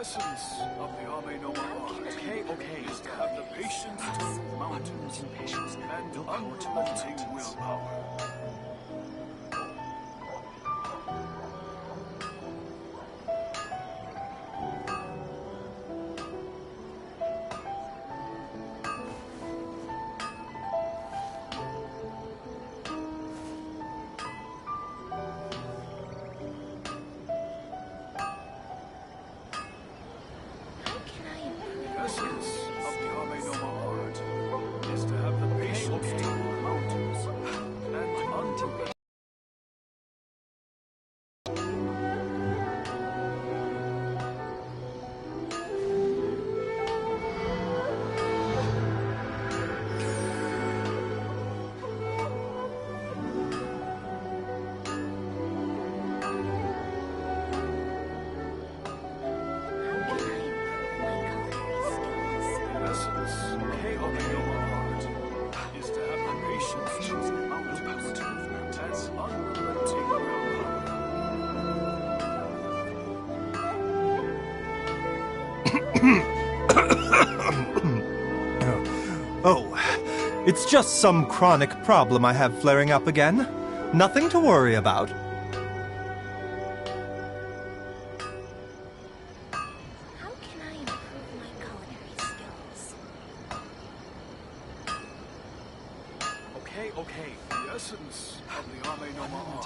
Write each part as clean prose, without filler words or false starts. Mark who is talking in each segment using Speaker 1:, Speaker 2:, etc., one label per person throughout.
Speaker 1: essence of the Ame-no-Ma is to have the patience to move mountains and unrelenting willpower.
Speaker 2: Oh, it's just some chronic problem I have flaring up again. Nothing to worry about.
Speaker 3: How can I improve my culinary skills?
Speaker 1: Okay. The essence of the Ame-no-Ma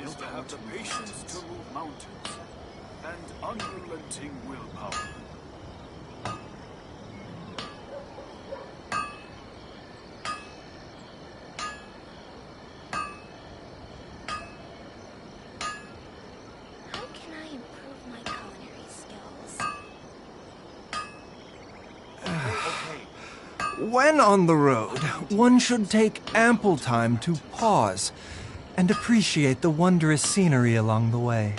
Speaker 1: is to have the patience to move mountains and unrelenting willpower.
Speaker 2: When on the road, one should take ample time to pause and appreciate the wondrous scenery along the way.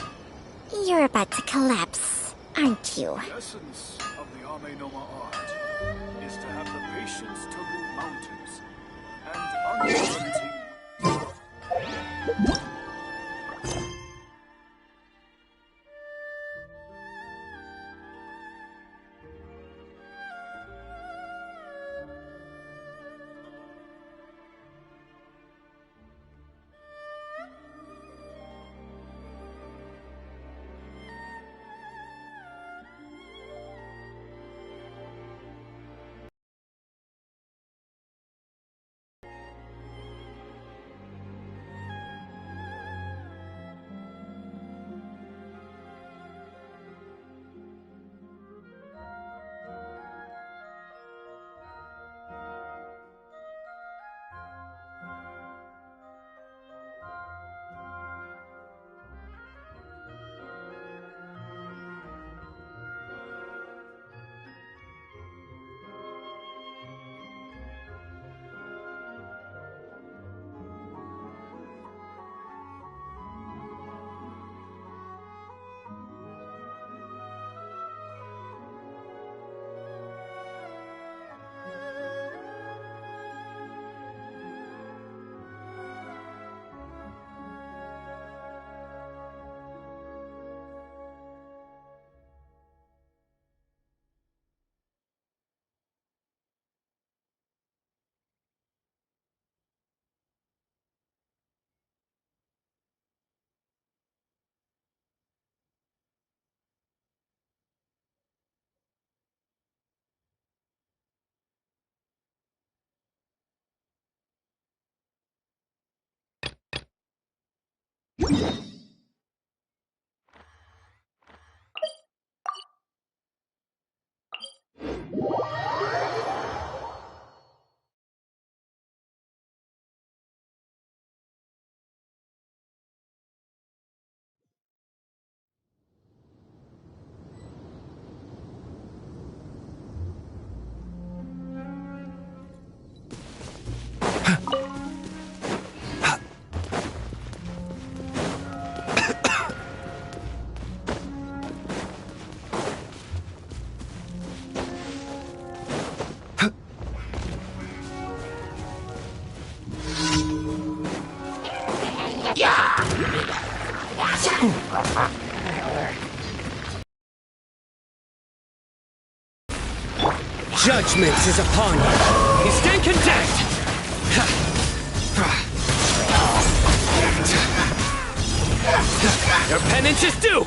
Speaker 3: You're about to collapse, aren't you?
Speaker 1: The essence of the Ame-no-Ma art is to have the patience to move mountains and unrelenting.
Speaker 4: Judgment is upon you. You stand condemned. Your penance is due.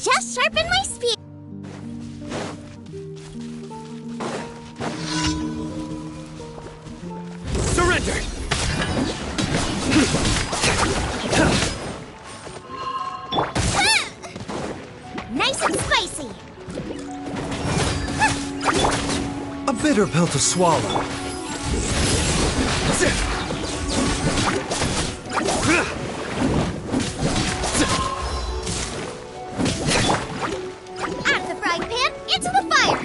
Speaker 3: Just sharpen my spear.
Speaker 4: Surrender!
Speaker 3: Nice and spicy.
Speaker 2: A bitter pill to swallow.
Speaker 3: Out of the frying pan, into the fire.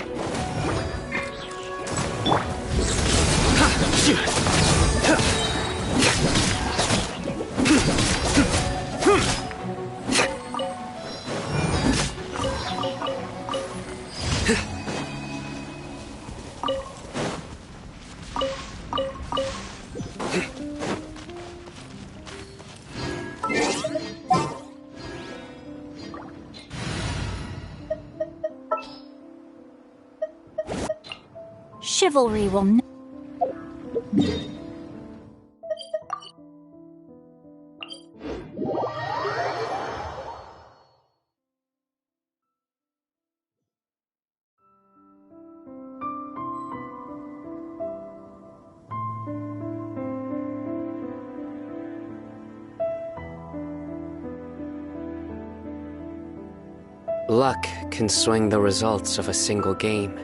Speaker 3: Chivalry will
Speaker 4: Luck can swing the results of a single game,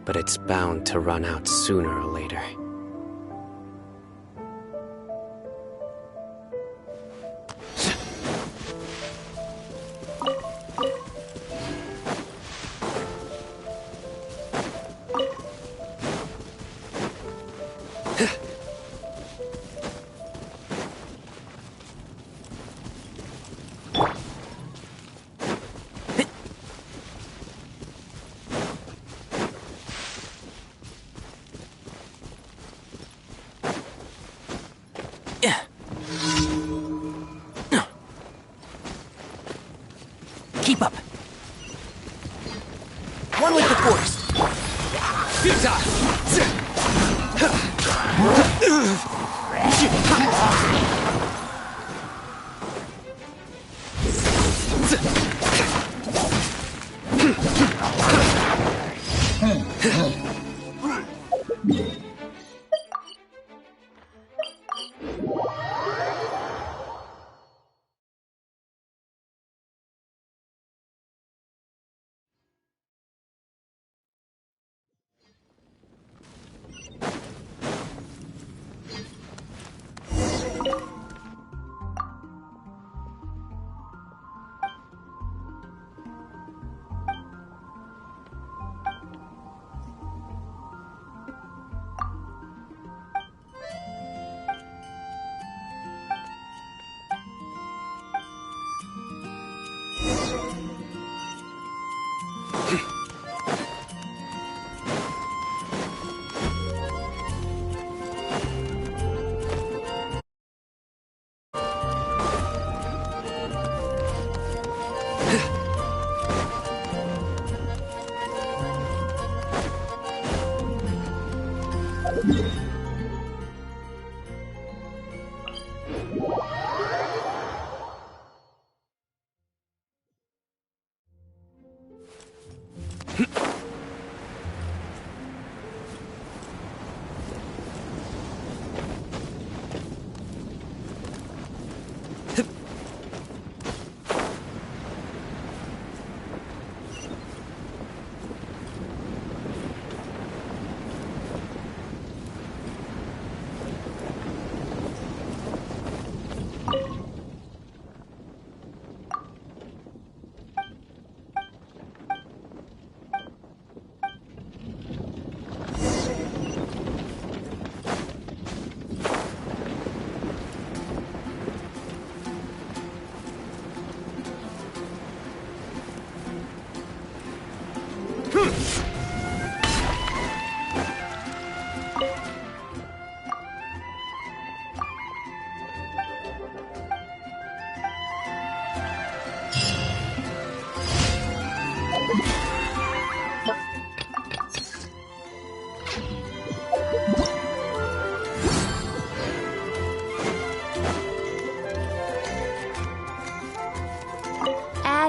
Speaker 4: but it's bound to run out sooner or later.
Speaker 5: Keep up. One with the force.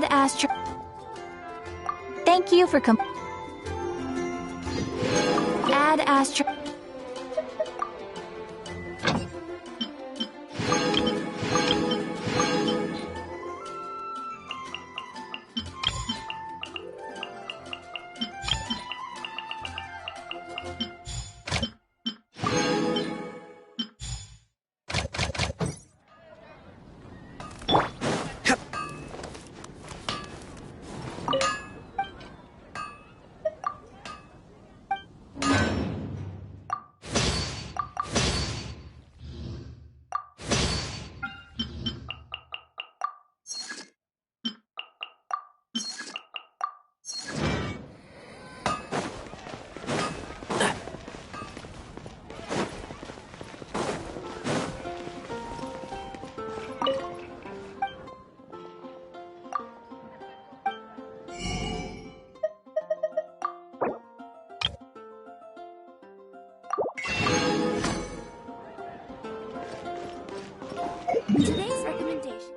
Speaker 3: Add Astro. Thank you for Add Astro. Today's recommendation.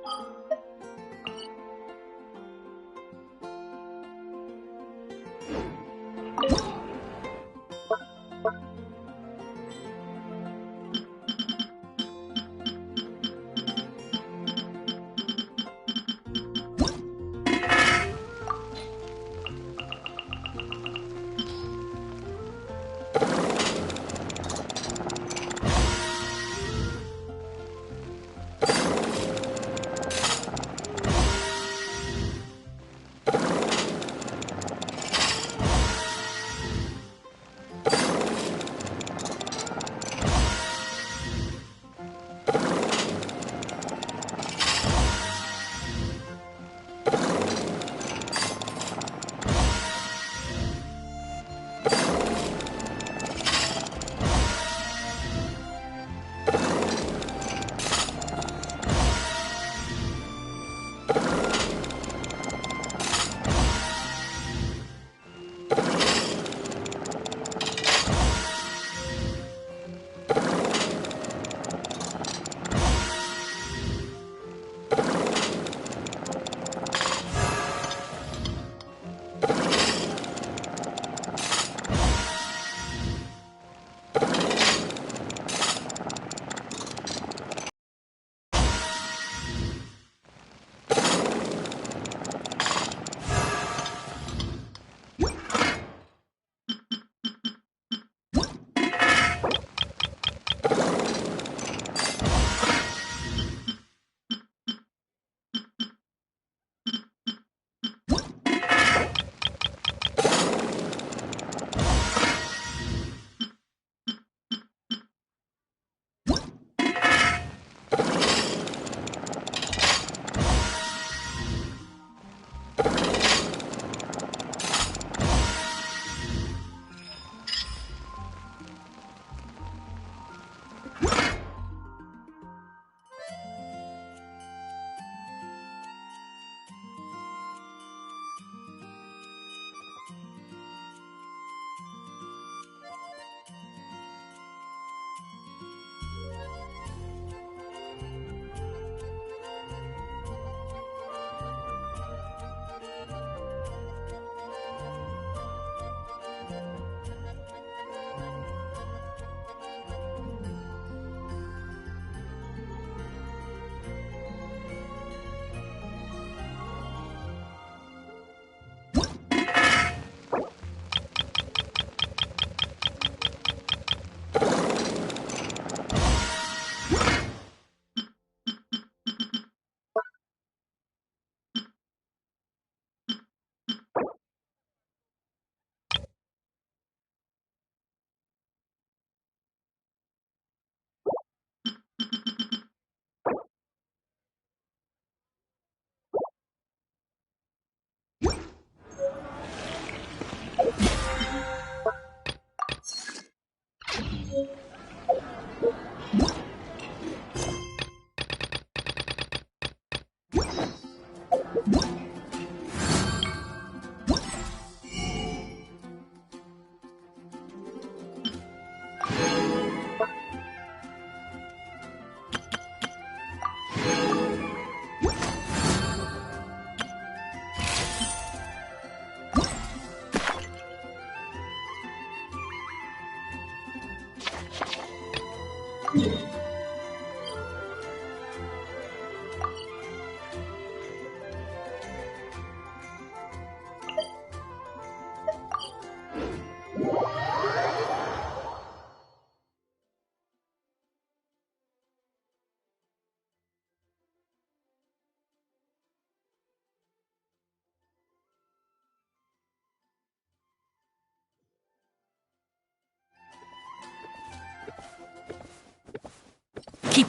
Speaker 5: Keep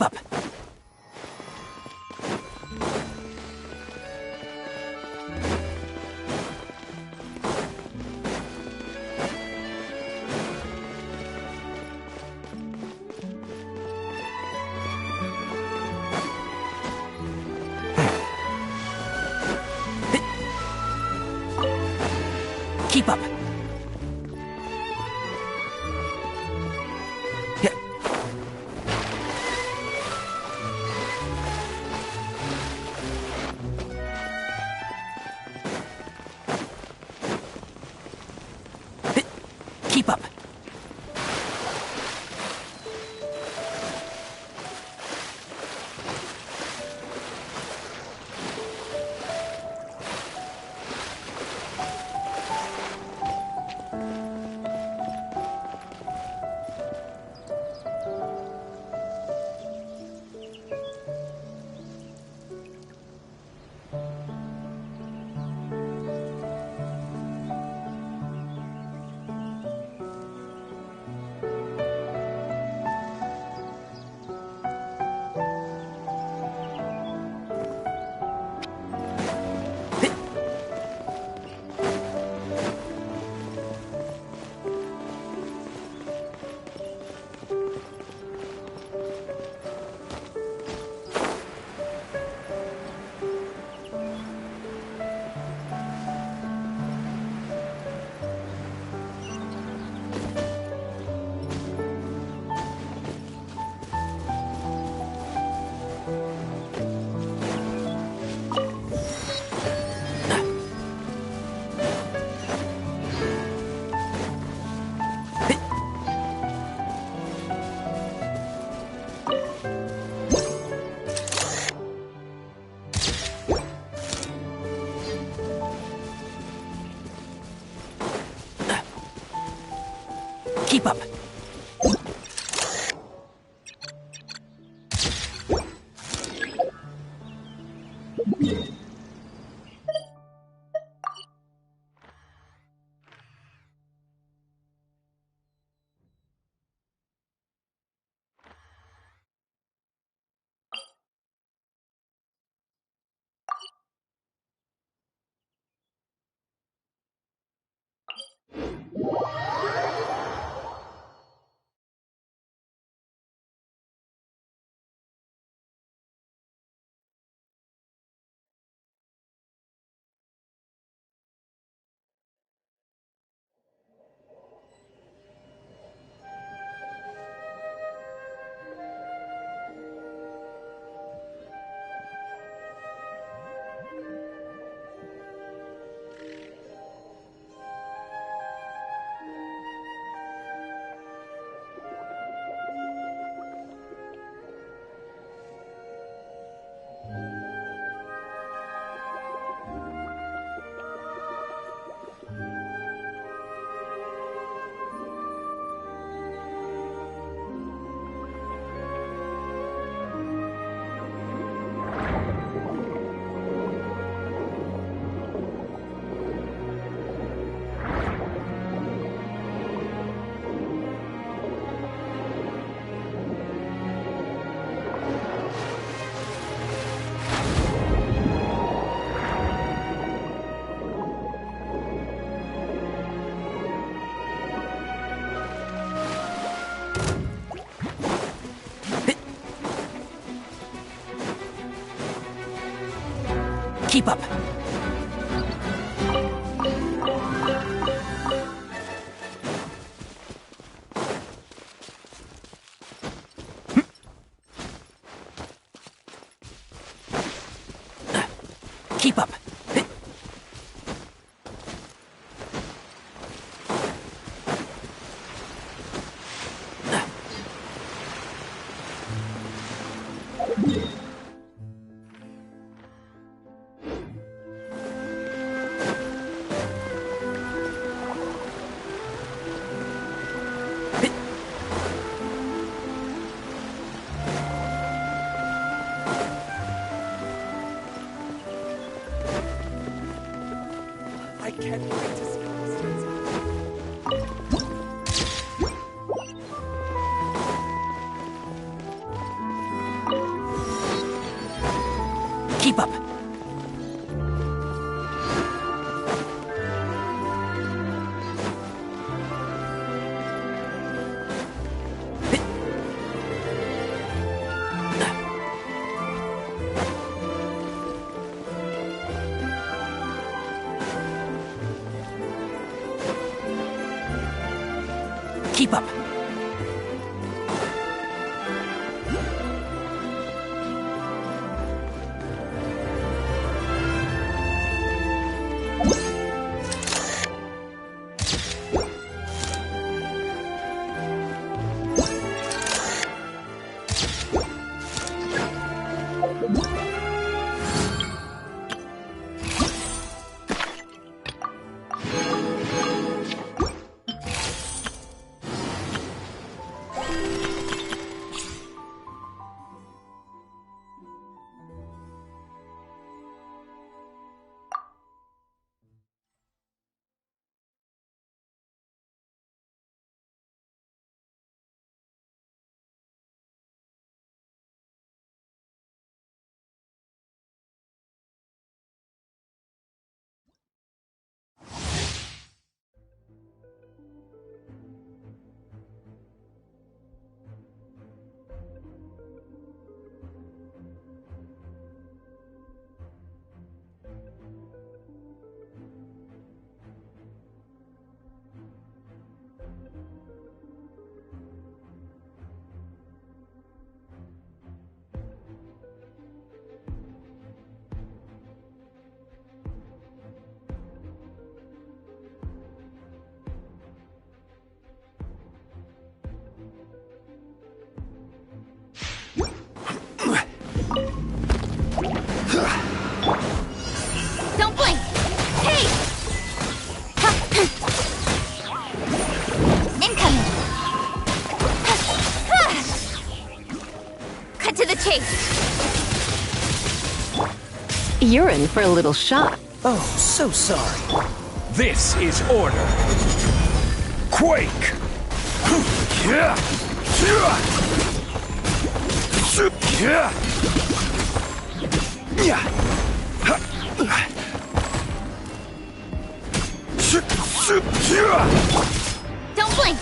Speaker 5: up. Keep up. Keep up. Keep up. Keep up. Keep up. can't wait to see how this turns out. Keep up. Keep up.
Speaker 3: Don't blink! Hey! Incoming! Cut to the chase!
Speaker 6: You're in for a little shock.
Speaker 5: Oh, so sorry.
Speaker 1: This is order. Quake!
Speaker 3: Don't blink!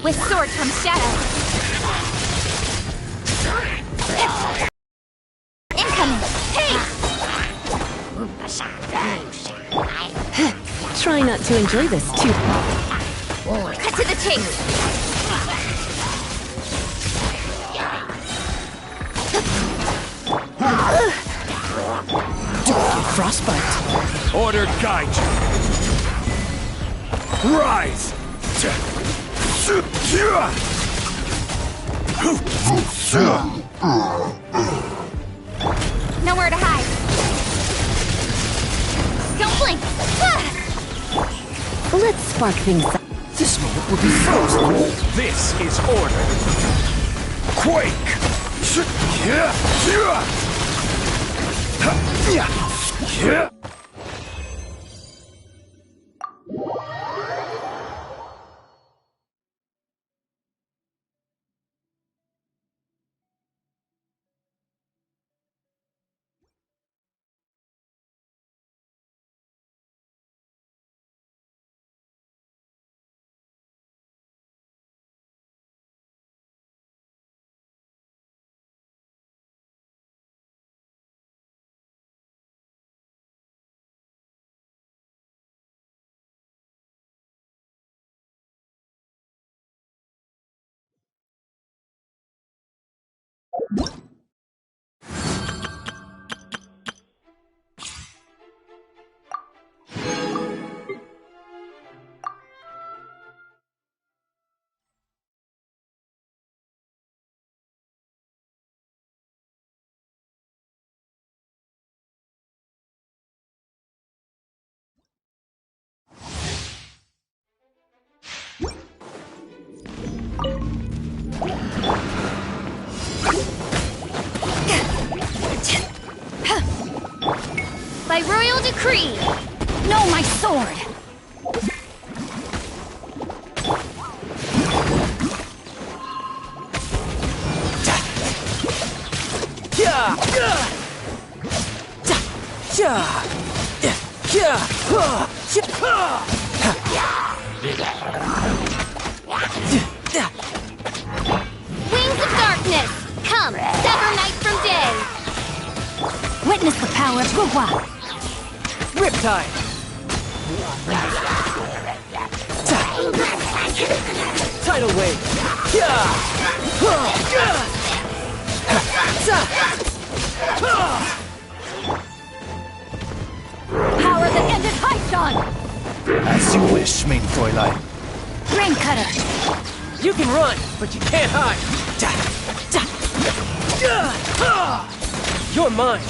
Speaker 3: With sword comes shadow. Incoming! Hey!
Speaker 6: Try not to enjoy this too.
Speaker 3: Cut to the chase!
Speaker 5: Frostbite.
Speaker 1: Order guide you. Rise!
Speaker 3: Nowhere to hide. Don't blink!
Speaker 6: Let's spark things up.
Speaker 5: This moment will be frozen.
Speaker 1: This is order. Quake!
Speaker 3: By royal decree!
Speaker 7: No, my sword!
Speaker 3: Wings of darkness! Come, sever night from day!
Speaker 7: Witness the power of Guhua!
Speaker 5: Riptide! Tidal wave!
Speaker 7: Power that ended Haishan!
Speaker 2: As you wish, main Fräulein.
Speaker 7: Rain cutter!
Speaker 5: You can run, but you can't hide! You're mine!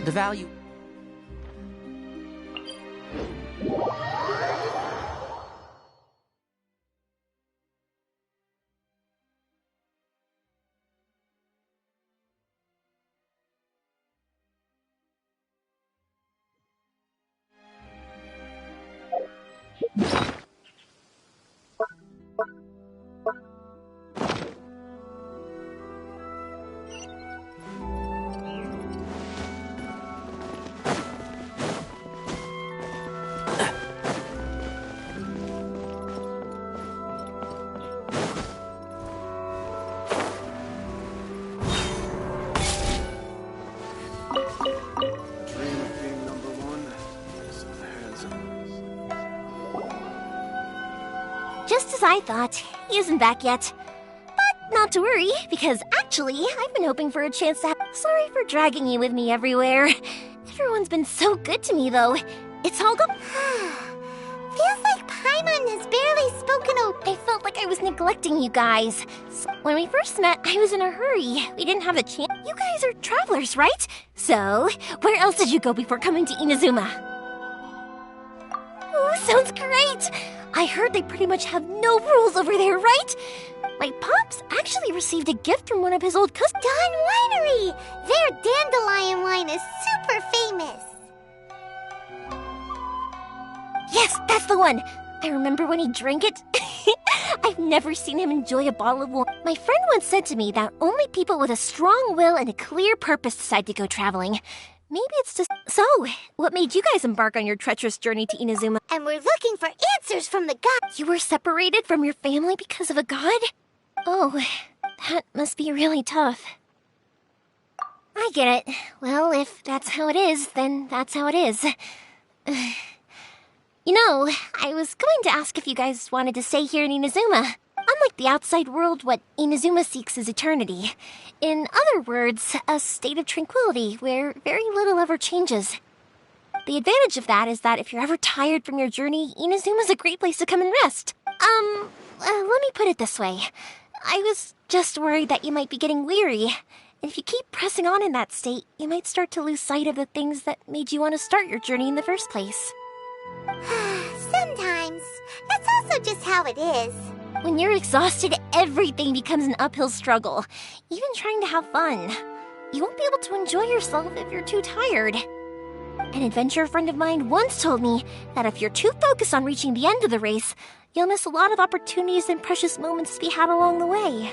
Speaker 5: The value...
Speaker 3: Just as I thought, he isn't back yet. But not to worry, because actually, I've been hoping for a chance to Sorry for dragging you with me everywhere. Everyone's been so good to me, though. It's all Feels like Paimon has barely spoken. I felt like I was neglecting you guys. When we first met, I was in a hurry. We didn't have a chance. You guys are travelers, right? So, where else did you go before coming to Inazuma? Oh, sounds great! I heard they pretty much have no rules over there, right? My pops actually received a gift from one of his old customers.
Speaker 8: Dawn Winery! Their dandelion wine is super famous.
Speaker 3: Yes, that's the one! I remember when he drank it. I've never seen him enjoy a bottle of wine. My friend once said to me that only people with a strong will and a clear purpose decide to go traveling. Maybe it's just... So, what made you guys embark on your treacherous journey to Inazuma?
Speaker 8: And we're looking for answers from the gods.
Speaker 3: You were separated from your family because of a god? Oh, that must be really tough. I get it. Well, if that's how it is, then that's how it is. You know, I was going to ask if you guys wanted to stay here in Inazuma. Unlike the outside world, what Inazuma seeks is eternity. In other words, a state of tranquility where very little ever changes. The advantage of that is that if you're ever tired from your journey, Inazuma's a great place to come and rest. Let me put it this way. I was just worried that you might be getting weary. And if you keep pressing on in that state, you might start to lose sight of the things that made you want to start your journey in the first place.
Speaker 8: Sometimes. That's also just how it is.
Speaker 3: When you're exhausted, everything becomes an uphill struggle. Even trying to have fun. You won't be able to enjoy yourself if you're too tired. An adventurer friend of mine once told me that if you're too focused on reaching the end of the race, you'll miss a lot of opportunities and precious moments to be had along the way.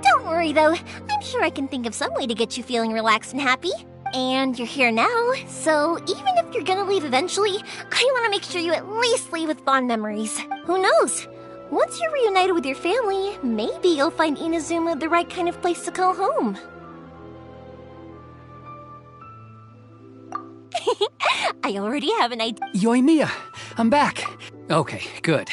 Speaker 3: Don't worry though, I'm sure I can think of some way to get you feeling relaxed and happy. And you're here now, so even if you're gonna leave eventually, I want to make sure you at least leave with fond memories. Who knows? Once you're reunited with your family, maybe you'll find Inazuma the right kind of place to call home. I already have an idea.
Speaker 5: Yoimiya, I'm back. Okay, good.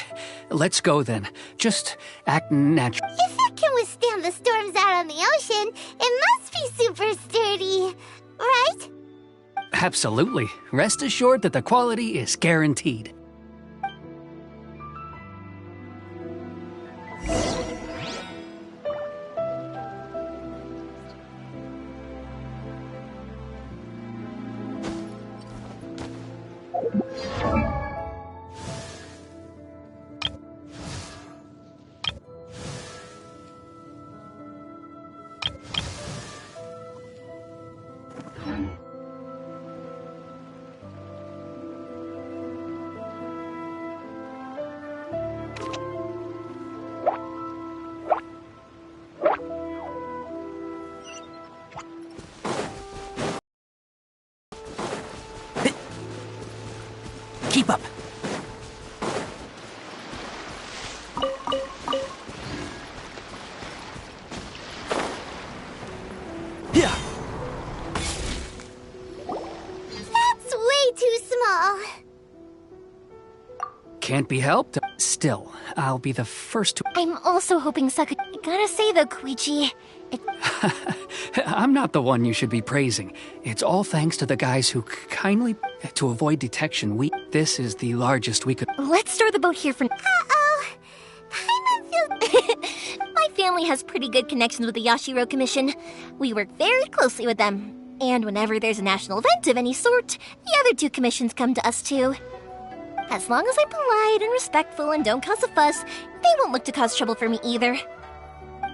Speaker 5: Let's go then. Just act natural.
Speaker 8: If it can withstand the storms out on the ocean, it must be super sturdy, right?
Speaker 5: Absolutely. Rest assured that the quality is guaranteed. Keep up. Yeah.
Speaker 8: That's way too small.
Speaker 5: Can't be helped. Still, I'll be the first to...
Speaker 3: I'm also hoping Saku... I gotta say though, Koichi,
Speaker 5: I'm not the one you should be praising. It's all thanks to the guys who kindly... To avoid detection, This is the largest we could...
Speaker 3: Let's store the boat here for...
Speaker 8: Uh-oh. Paimon feels...
Speaker 3: My family has pretty good connections with the Yashiro Commission. We work very closely with them. And whenever there's a national event of any sort, the other two commissions come to us too. As long as I'm polite and respectful and don't cause a fuss, they won't look to cause trouble for me either.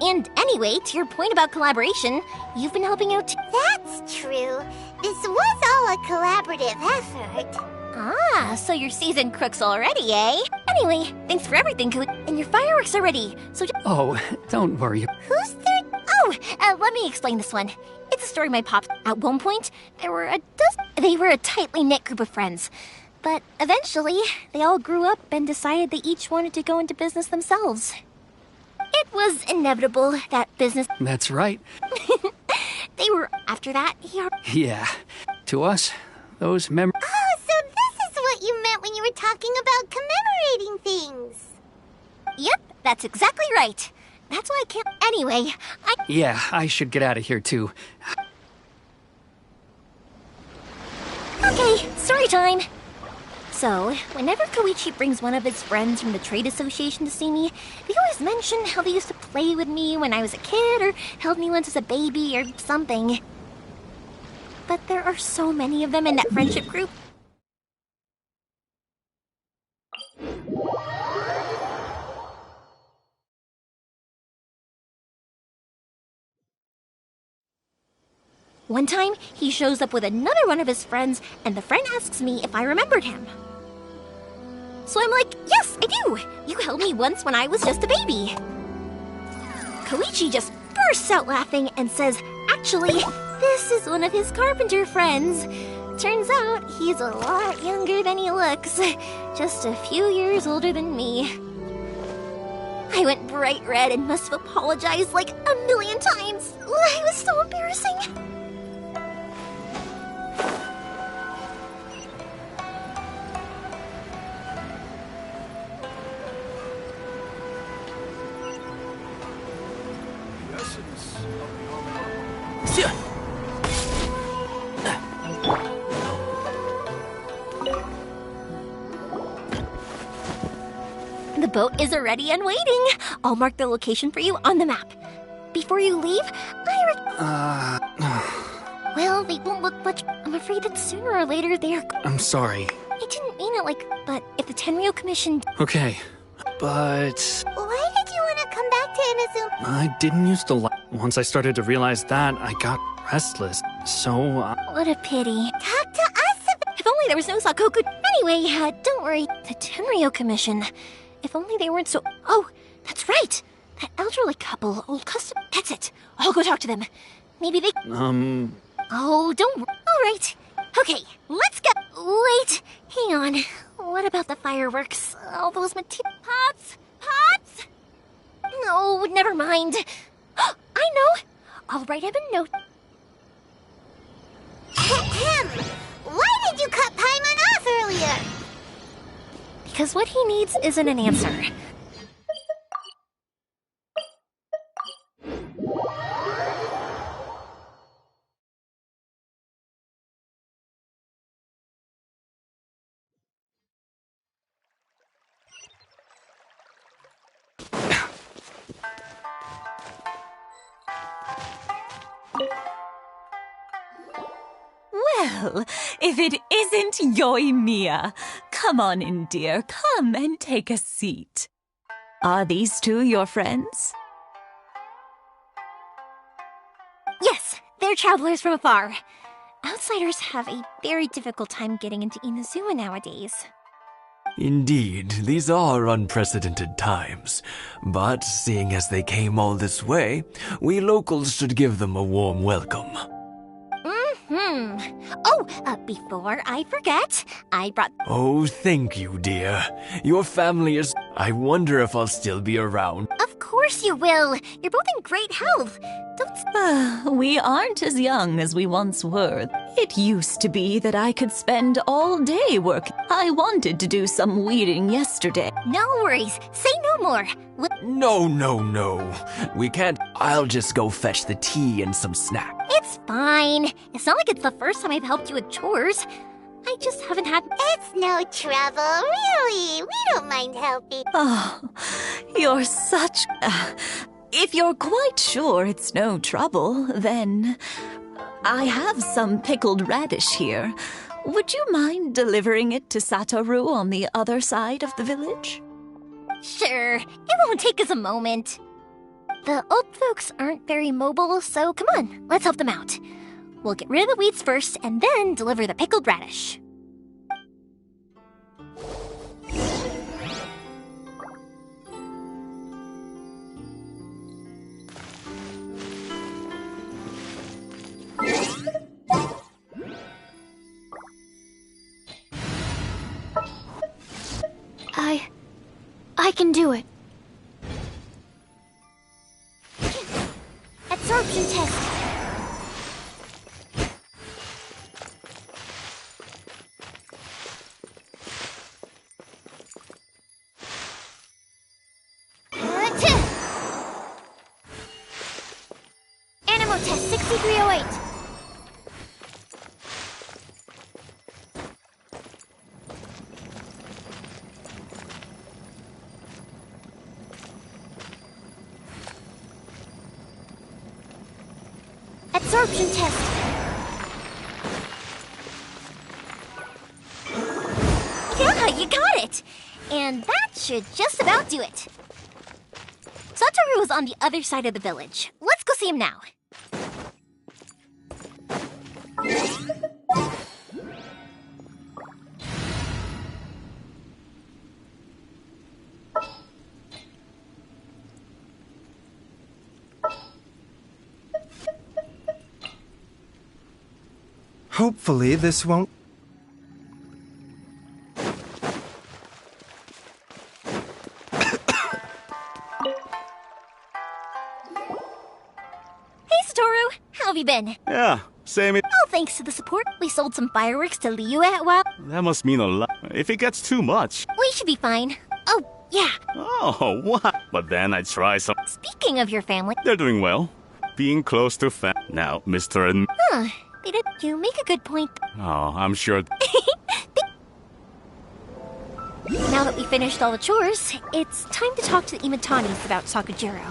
Speaker 3: And anyway, to your point about collaboration, you've been helping out too.
Speaker 8: That's true. This was all a collaborative effort.
Speaker 3: Ah, so you're seasoned crooks already, eh? Anyway, thanks for everything, and your fireworks are ready, so
Speaker 5: Oh, don't worry.
Speaker 8: Who's third?
Speaker 3: Oh, let me explain this one. It's a story my pops... At one point, there were a dozen... They were a tightly knit group of friends. But eventually, they all grew up and decided they each wanted to go into business themselves. It was inevitable that business...
Speaker 5: That's right.
Speaker 3: They were... After that,
Speaker 5: Yeah. To us, those memories...
Speaker 8: Oh, so this is what you meant when you were talking about commemorating
Speaker 3: That's exactly right. That's why I can't. Anyway,
Speaker 5: Yeah, I should get out of here too.
Speaker 3: Okay, story time. So, whenever Koichi brings one of his friends from the trade association to see me, they always mention how they used to play with me when I was a kid or held me once as a baby or something. But there are so many of them in that friendship group. One time, he shows up with another one of his friends, and the friend asks me if I remembered him. So I'm like, yes, I do! You held me once when I was just a baby. Koichi just bursts out laughing and says, actually, this is one of his carpenter friends. Turns out, he's a lot younger than he looks. Just a few years older than me. I went bright red and must have apologized like a million times. It was so embarrassing. The boat is ready and waiting. I'll mark the location for you on the map. Before you leave, well, they won't look much. I'm afraid that sooner or later they're...
Speaker 5: I'm sorry.
Speaker 3: I didn't mean it like... But if the Tenryou Commission...
Speaker 5: Okay, but...
Speaker 8: Why did you want to come back to Inazuma?
Speaker 5: I didn't used to like... Once I started to realize that, I got restless. So,
Speaker 3: What a pity.
Speaker 8: Talk to us about...
Speaker 3: If only there was no Sakoku... Anyway, don't worry. The Tenryou Commission... If only they weren't so... Oh, that's right! That elderly couple, old custom... That's it. I'll go talk to them. Maybe they... Oh, don't... Alright. Okay, let's go... Wait, hang on. What about the fireworks? All those material... Pots? Pots? No, never mind. I know! I'll write him a note.
Speaker 8: Why did you cut Paimon off earlier?
Speaker 3: Because what he needs isn't an answer.
Speaker 9: Well, if it isn't Yoimiya. Come on in, dear. Come and take a seat. Are these two your friends?
Speaker 3: Yes, they're travelers from afar. Outsiders have a very difficult time getting into Inazuma nowadays.
Speaker 10: Indeed, these are unprecedented times. But seeing as they came all this way, we locals should give them a warm welcome.
Speaker 3: Oh, before I forget, I brought...
Speaker 10: Oh, thank you, dear. Your family is... I wonder if I'll still be around.
Speaker 3: Of course you will. You're both in great health. Don't...
Speaker 9: We aren't as young as we once were. It used to be that I could spend all day working. I wanted to do some weeding yesterday.
Speaker 3: No worries. Say no more.
Speaker 10: No. We can't... I'll just go fetch the tea and some snack.
Speaker 3: It's fine. It's not like it's the first time I've helped you with chores. I just haven't had...
Speaker 8: It's no trouble, really. We don't mind helping.
Speaker 9: Oh, you're such... if you're quite sure it's no trouble, then... I have some pickled radish here. Would you mind delivering it to Satoru on the other side of the village?
Speaker 3: Sure. It won't take us a moment. The old folks aren't very mobile, so come on, let's help them out. We'll get rid of the weeds first, and then deliver the pickled radish. I can do it. Absorption test. absorption test. Yeah, you got it! And that should just about do it. Satoru is on the other side of the village. Let's go see him now.
Speaker 2: Hopefully this won't...
Speaker 3: How have you been?
Speaker 11: Yeah, same.
Speaker 3: Oh, thanks to the support, we sold some fireworks to Liu at WoW.
Speaker 11: That must mean a lot. If it gets too much.
Speaker 3: We should be fine. Oh, yeah.
Speaker 11: Oh, what? But then I try some.
Speaker 3: Speaking of your family...
Speaker 11: They're doing well. Being close to now, Mr. and...
Speaker 3: Huh. They did... You make a good point.
Speaker 11: Oh, I'm sure...
Speaker 3: Now that we finished all the chores, it's time to talk to the Imatanis about Sakujiro.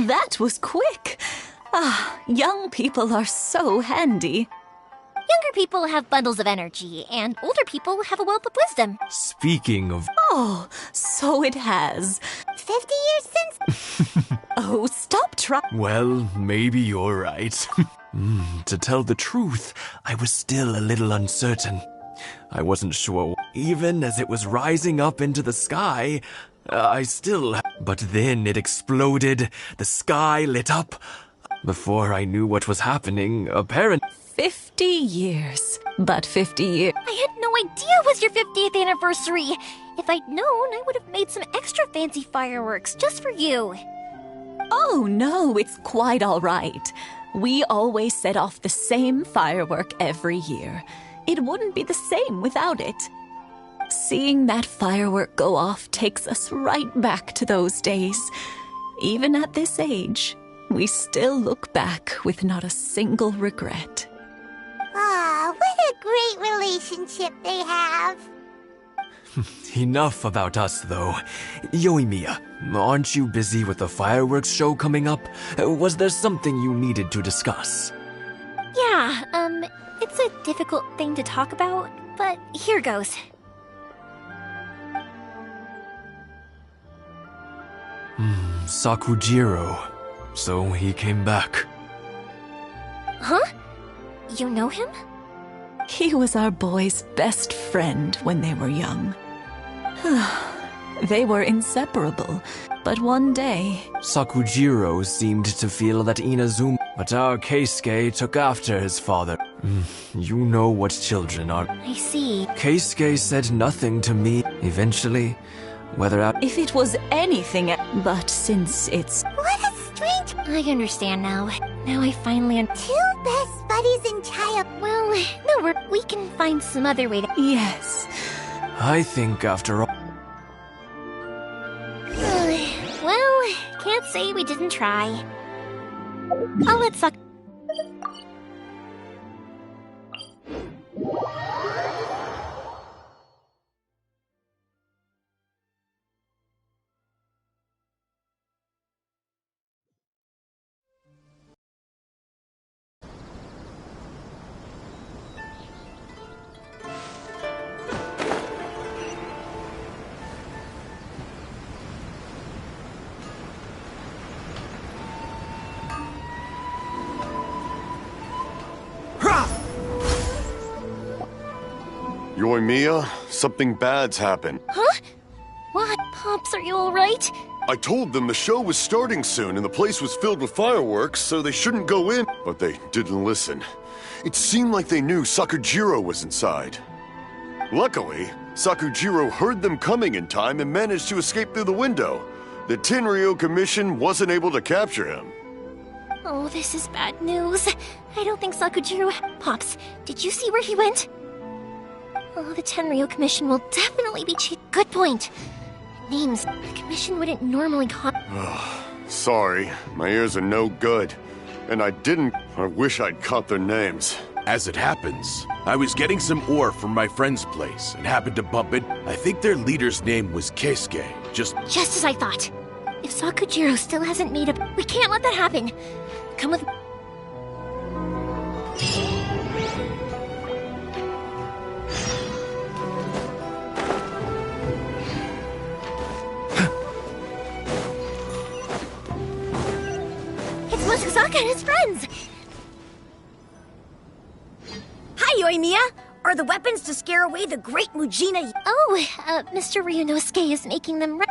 Speaker 9: That was quick. Ah, young people are so handy.
Speaker 3: Younger people have bundles of energy, and older people have a wealth of wisdom.
Speaker 10: Speaking of...
Speaker 9: Oh, so it has.
Speaker 8: 50 years since...
Speaker 9: Oh, stop trying.
Speaker 10: Well, maybe you're right. To tell the truth, I was still a little uncertain. I wasn't sure. Even as it was rising up into the sky, I still... But then it exploded. The sky lit up. Before I knew what was happening, apparently...
Speaker 9: 50 years. But 50 years...
Speaker 3: I had no idea it was your 50th anniversary. If I'd known, I would have made some extra fancy fireworks just for you.
Speaker 9: Oh, no, it's quite all right. We always set off the same firework every year. It wouldn't be the same without it. Seeing that firework go off takes us right back to those days. Even at this age, we still look back with not a single regret.
Speaker 8: Ah, what a great relationship they have.
Speaker 10: Enough about us, though. Yoimiya, aren't you busy with the fireworks show coming up? Was there something you needed to discuss?
Speaker 3: Yeah, it's a difficult thing to talk about, but here goes.
Speaker 10: Sakujiro. So he came back.
Speaker 3: Huh? You know him?
Speaker 9: He was our boys' best friend when they were young. They were inseparable, but one day...
Speaker 10: Sakujiro seemed to feel that Inazuma... But our Keisuke took after his father. You know what children are.
Speaker 3: I see.
Speaker 10: Keisuke said nothing to me. Eventually, whether out...
Speaker 9: If it was anything... But since it's...
Speaker 8: What a strange...
Speaker 3: I understand now. Now I finally...
Speaker 8: Two best buddies in child...
Speaker 3: Well, no, we can find some other way to...
Speaker 9: Yes.
Speaker 10: I think after all...
Speaker 3: Well, can't say we didn't try. I'll let Sak...
Speaker 12: Yoimiya, something bad's happened.
Speaker 3: Huh? What? Pops, are you alright?
Speaker 12: I told them the show was starting soon and the place was filled with fireworks, so they shouldn't go in. But they didn't listen. It seemed like they knew Sakujiro was inside. Luckily, Sakujiro heard them coming in time and managed to escape through the window. The Tenryou Commission wasn't able to capture him.
Speaker 3: Oh, this is bad news. I don't think Sakujiro... Pops, did you see where he went? Oh, the Tenryou Commission will definitely be cheated. Good point. Names. The Commission wouldn't normally caught...
Speaker 12: Sorry, my ears are no good. And I wish I'd caught their names.
Speaker 13: As it happens, I was getting some ore from my friend's place and happened to bump it. I think their leader's name was Keisuke. Just
Speaker 3: as I thought. If Sakujiro still hasn't made up, we can't let that happen. Come with. It's Mochizaka and his friends.
Speaker 7: Hi, Yoimiya! Are the weapons to scare away the great Mujina?
Speaker 3: Oh, Mr. Ryunosuke is making them.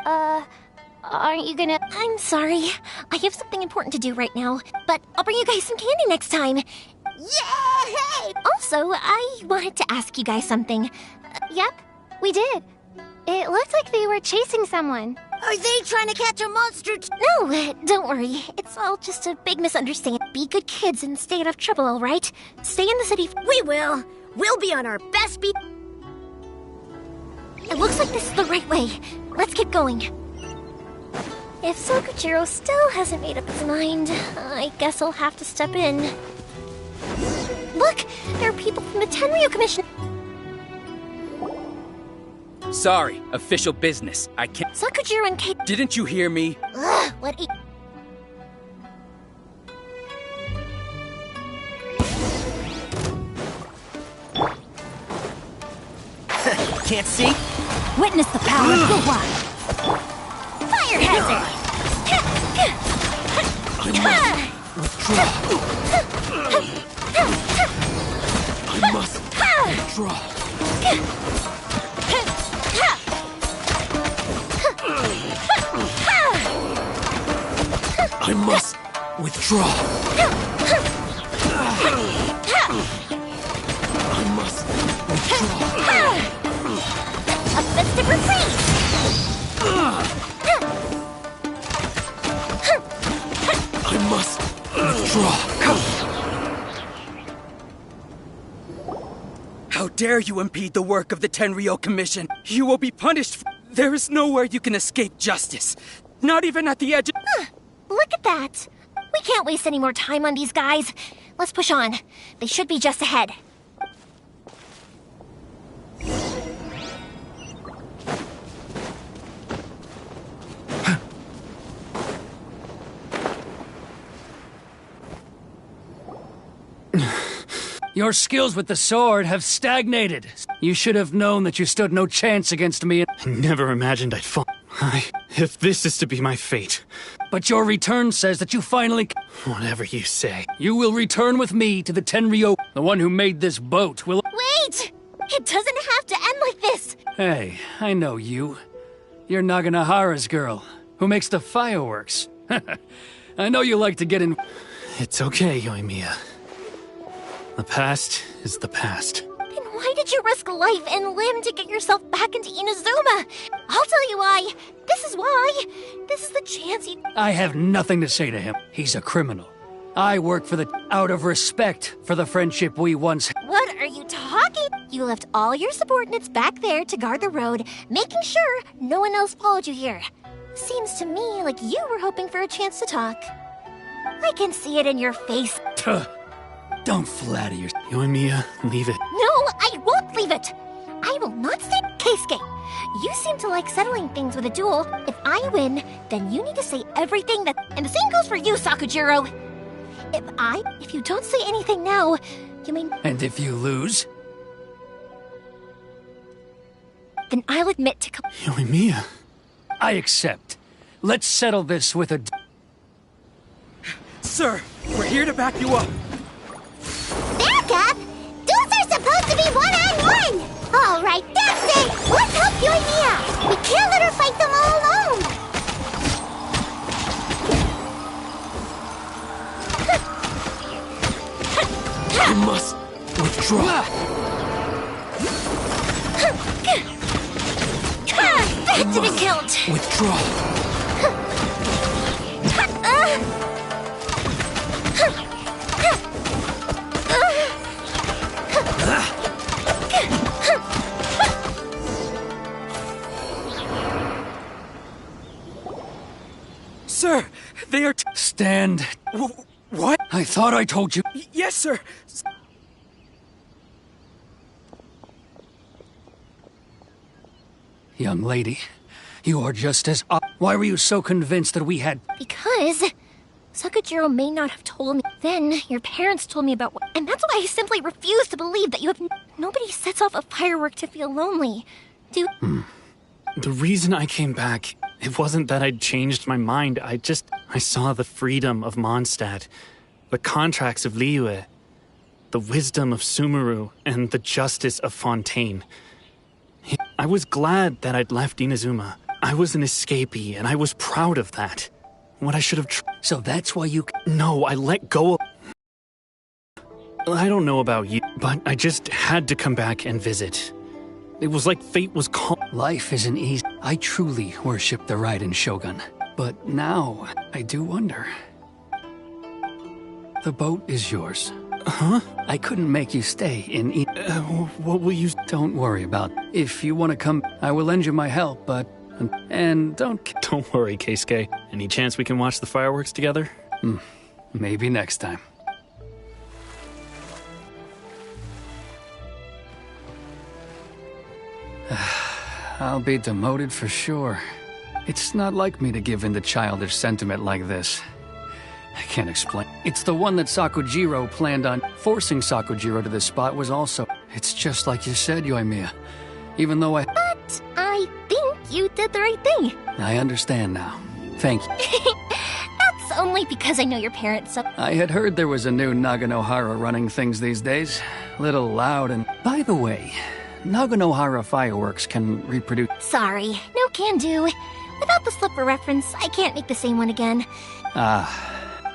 Speaker 3: Aren't you gonna? I'm sorry. I have something important to do right now, but I'll bring you guys some candy next time. Yay! Also, I wanted to ask you guys something.
Speaker 8: Yep, we did. It looked like they were chasing someone.
Speaker 7: Are they trying to catch a monster?
Speaker 3: No, don't worry. It's all just a big misunderstanding. Be good kids and stay out of trouble, all right? Stay in the city.
Speaker 7: We will. We'll be on our best beat.
Speaker 3: It looks like this is the right way. Let's keep going. If Sakujiro still hasn't made up his mind, I guess I'll have to step in. Look! There are people from the Tenryo Commission.
Speaker 14: Sorry, official business. I can't.
Speaker 3: Sakujiro and Kate.
Speaker 14: Didn't you hear me?
Speaker 3: Ugh, what a.
Speaker 15: Can't see?
Speaker 7: Witness the power of Guhua! Fire hazard!
Speaker 15: I must withdraw. I must withdraw. I must withdraw.
Speaker 3: A festive retreat!
Speaker 15: I must withdraw.
Speaker 14: How dare you impede the work of the Tenryo Commission? You will be punished. There is nowhere you can escape justice. Not even at the edge of...
Speaker 3: Look at that! We can't waste any more time on these guys. Let's push on. They should be just ahead.
Speaker 5: Your skills with the sword have stagnated. You should have known that you stood no chance against me.
Speaker 16: I never imagined I'd fall. If this is to be my fate.
Speaker 5: But your return says that you finally...
Speaker 16: Whatever you say.
Speaker 5: You will return with me to the Tenryo. The one who made this boat will...
Speaker 3: Wait! It doesn't have to end like this!
Speaker 5: Hey, I know you. You're Naganahara's girl, who makes the fireworks. I know you like to get in...
Speaker 16: It's okay, Yoimiya. The past is the past.
Speaker 3: Then why did you risk life and limb to get yourself back into Inazuma? I'll tell you why. This is why. This is the chance you...
Speaker 5: I have nothing to say to him. He's a criminal. I work for the... out of respect for the friendship we once...
Speaker 3: What are you talking? You left all your subordinates back there to guard the road, making sure no one else followed you here. Seems to me like you were hoping for a chance to talk. I can see it in your face.
Speaker 5: Don't flatter yourself.
Speaker 16: Yoimiya, leave it.
Speaker 3: No, I won't leave it! I will not stay. Keisuke, you seem to like settling things with a duel. If I win, then you need to say everything that... And the same goes for you, Sakujiro! If you don't say anything now, you mean...
Speaker 5: And if you lose?
Speaker 3: Then I'll admit to...
Speaker 16: Yoimiya.
Speaker 5: I accept. Let's settle this with a...
Speaker 14: Sir, we're here to back you up.
Speaker 8: Back up? Duels are supposed to be one-on-one! All right, that's it! Let's help Yoimiya! We can't let her fight them all alone!
Speaker 15: I must withdraw.
Speaker 3: That didn't count!
Speaker 15: Withdraw.
Speaker 14: Sir, they are...
Speaker 5: Stand.
Speaker 14: What?
Speaker 5: I thought I told you.
Speaker 14: Yes, sir.
Speaker 5: Young lady, you are just as... Why were you so convinced that we had...
Speaker 3: Because Sakujiro may not have told me. Then your parents told me about what... And that's why I simply refuse to believe that you have... Nobody sets off a firework to feel lonely.
Speaker 16: The reason I came back, it wasn't that I'd changed my mind. I saw the freedom of Mondstadt, the contracts of Liyue, the wisdom of Sumeru, and the justice of Fontaine. I was glad that I'd left Inazuma. I was an escapee, and I was proud of that. What I should have...
Speaker 5: So that's why you...
Speaker 16: No, I let go of... I don't know about you, but I just had to come back and visit. It was like fate was calling.
Speaker 5: Life isn't easy. I truly worship the Raiden Shogun. But now, I do wonder. The boat is yours.
Speaker 16: Huh?
Speaker 5: I couldn't make you stay in
Speaker 16: what will you...
Speaker 5: Don't worry about. If you want to come, I will lend you my help, but... And don't
Speaker 16: worry, Keisuke. Any chance we can watch the fireworks together?
Speaker 5: Maybe next time. I'll be demoted for sure. It's not like me to give in to childish sentiment like this. I can't explain. It's the one that Sakujiro planned on. Forcing Sakujiro to this spot was also... It's just like you said, Yoimiya. Even though
Speaker 3: But I think you did the right thing.
Speaker 5: I understand now. Thank you.
Speaker 3: That's only because I know your parents.
Speaker 5: I had heard there was a new Naganohara running things these days. Little loud and... By the way, Naganohara fireworks can reproduce...
Speaker 3: Sorry, no can do. Without the slipper reference, I can't make the same one again.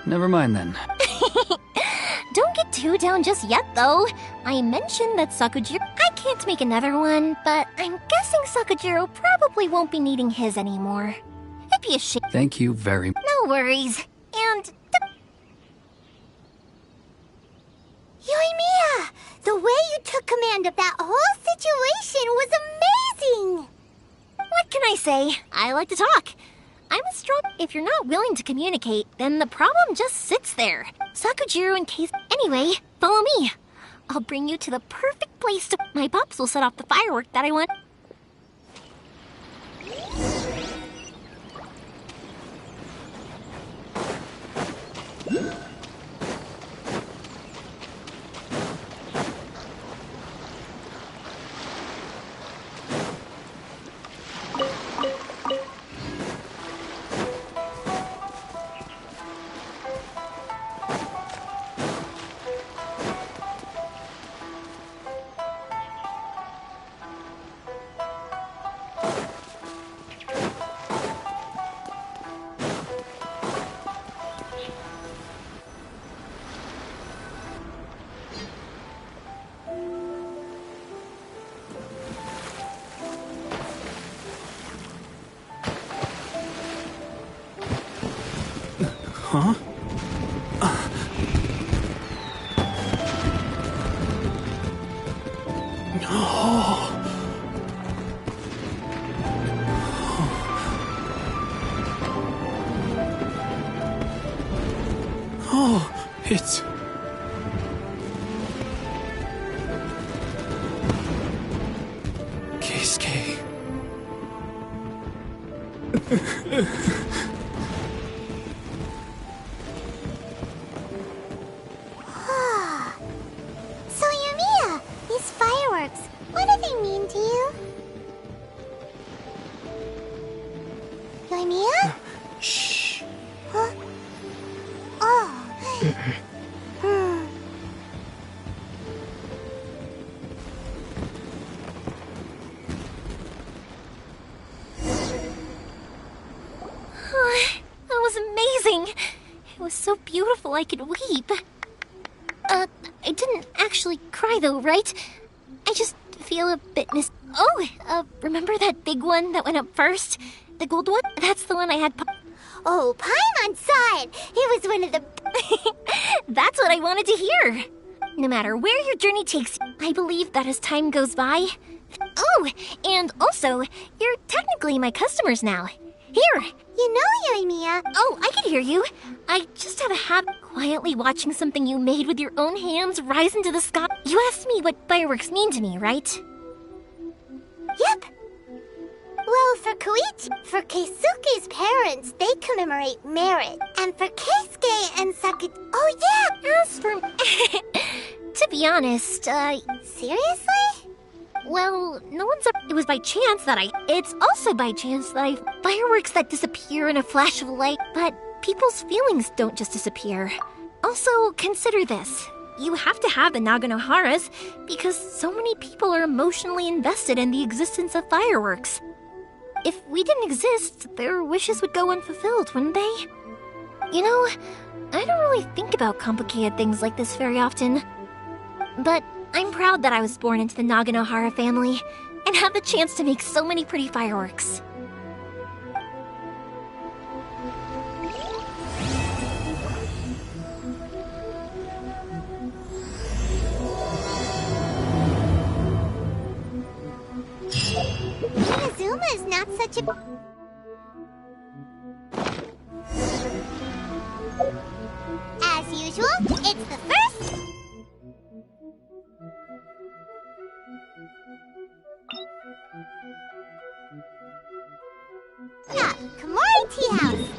Speaker 5: Never mind then.
Speaker 3: Don't get too down just yet, though. I mentioned that Sakujiro... I can't make another one, but I'm guessing Sakujiro probably won't be needing his anymore. It'd be a shame.
Speaker 5: Thank you very much.
Speaker 3: No worries. And...
Speaker 8: Yoimiya! The way you took command of that whole situation was amazing!
Speaker 3: What can I say? I like to talk. I'm a strong... If you're not willing to communicate, then the problem just sits there. Sakujiro and Case... Anyway, follow me. I'll bring you to the perfect place to... My pops will set off the firework that I want.
Speaker 16: Huh? Oh, it's... Keisuke.
Speaker 8: So, Yoimiya, these fireworks, what do they mean to you? Yoimiya?
Speaker 16: Shh.
Speaker 8: Huh? Oh.
Speaker 3: That was amazing. It was so beautiful I could weep. I didn't actually cry though, right? I just feel a bit remember that big one that went up first? The gold one? That's the one I had.
Speaker 8: Oh, Paimon saw it. It was one of the...
Speaker 3: That's what I wanted to hear. No matter where your journey takes you, I believe that as time goes by... Oh, and also, you're technically my customers now. Here!
Speaker 8: You know, Yoimiya.
Speaker 3: Oh, I can hear you. I just have a habit of quietly watching something you made with your own hands rise into the sky. You asked me what fireworks mean to me, right?
Speaker 8: Yep. Well, for Keisuke's parents, they commemorate merit. And for Keisuke and Saki... Oh, yeah!
Speaker 3: As for... to be honest,
Speaker 8: Seriously?
Speaker 3: well, no one's... It was by chance that It's also by chance that fireworks that disappear in a flash of light, but people's feelings don't just disappear. Also, consider this. You have to have the Naganoharas because so many people are emotionally invested in the existence of fireworks. If we didn't exist, their wishes would go unfulfilled, wouldn't they? You know, I don't really think about complicated things like this very often. But I'm proud that I was born into the Naganohara family and have the chance to make so many pretty fireworks.
Speaker 8: Inazuma is not such a... As usual, it's the first... Yeah, Komori Tea House.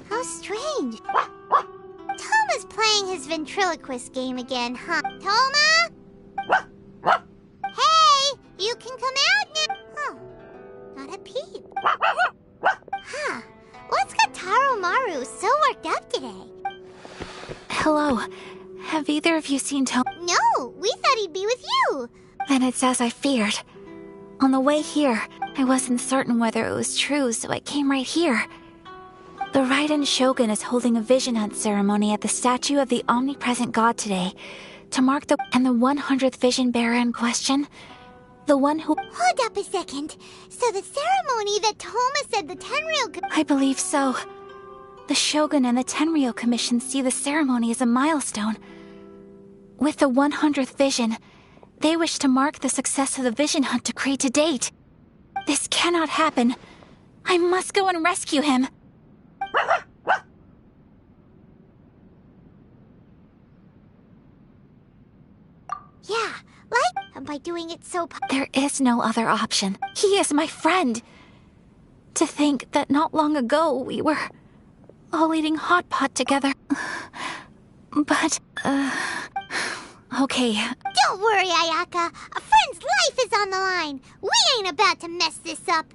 Speaker 8: How strange. Toma's playing his ventriloquist game again, huh? Toma? Hey, you can come out now. Oh, not a peep. Huh, what's got Taro Maru so worked up today?
Speaker 17: Hello. Have either of you seen Toma?
Speaker 8: No, we thought he'd be with you.
Speaker 17: Then it's as I feared. On the way here, I wasn't certain whether it was true, so I came right here. The Raiden Shogun is holding a vision hunt ceremony at the statue of the omnipresent god today to mark the 100th vision bearer in question. The one who...
Speaker 8: Hold up a second. So the ceremony that Toma said the Tenryou...
Speaker 17: I believe so. The Shogun and the Tenryou Commission see the ceremony as a milestone. With the 100th vision, they wish to mark the success of the vision hunt decreed to date. This cannot happen. I must go and rescue him.
Speaker 8: Yeah, like, and by doing it so...
Speaker 17: There is no other option. He is my friend. To think that not long ago we were all eating hot pot together. But, okay.
Speaker 8: Don't worry, Ayaka. A friend's life is on the line. We ain't about to mess this up.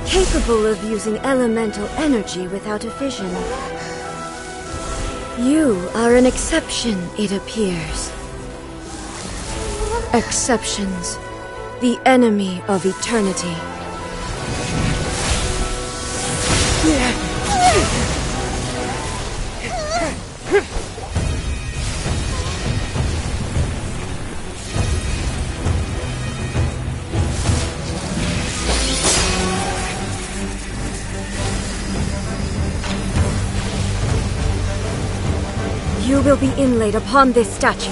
Speaker 18: Capable of using elemental energy without a fission. You are an exception, it appears. Exceptions. The enemy of eternity. You will be inlaid upon this statue.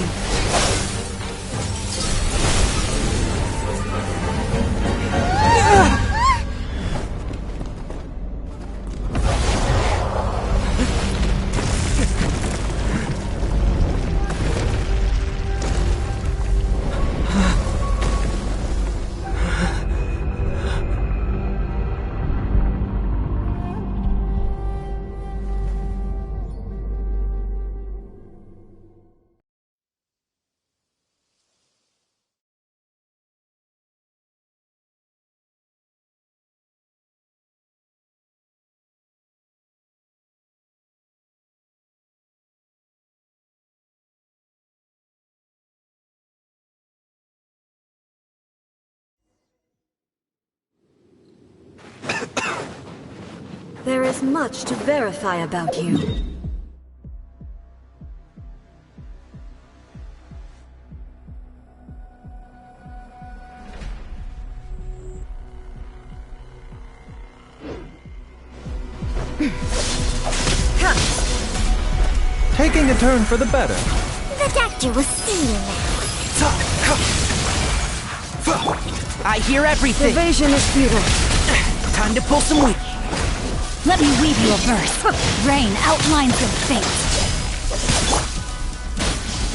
Speaker 18: There is much to verify about you.
Speaker 2: Taking a turn for the better.
Speaker 8: The doctor was seeing now.
Speaker 19: I hear everything.
Speaker 18: Evasion is futile.
Speaker 19: Time to pull some weight.
Speaker 17: Let me weave you a verse. Rain outlines your fate.